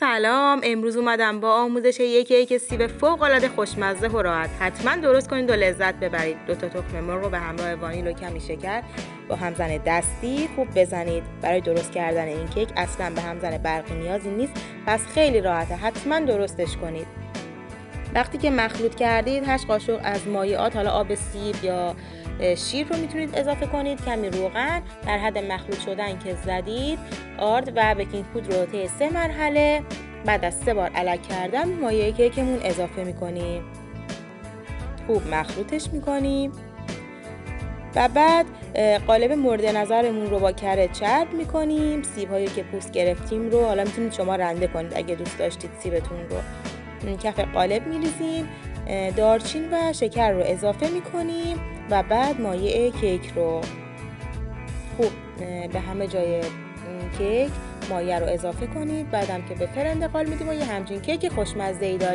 سلام. امروز اومدم با آموزش یک کیک سیب فوق‌العاده خوشمزه و راحت. حتما درست کنید و لذت ببرید. 2 تا تخم مرغ رو به همراه وانیل و کمی شکر با همزن دستی خوب بزنید. برای درست کردن این کیک اصلا به همزن برقی نیازی نیست، پس خیلی راحته. حتما درستش کنید. وقتی که مخلوط کردید 8 قاشق از مایعات، حالا آب سیب یا شیر رو میتونید اضافه کنید، کمی روغن، در حد مخلوط شدن که زدید آرد و بیکینگ پودر رو طی 3 مرحله بعد از 3 بار الک کردن مایع کیکمون اضافه میکنیم. خوب مخلوطش میکنیم و بعد قالب مورد نظرمون رو با کره چرب میکنیم. سیب هایی که پوست گرفتیم رو حالا میتونید شما رنده کنید اگه دوست داشتید سیبتون رو. کف قالب میریزیم، دارچین و شکر رو اضافه میکنیم و بعد مایع کیک رو خوب به همه جای کیک مایع رو اضافه کنید. بعدم که به فر انتقال میدیم و یه همچین کیک خوشمزه ای داریم.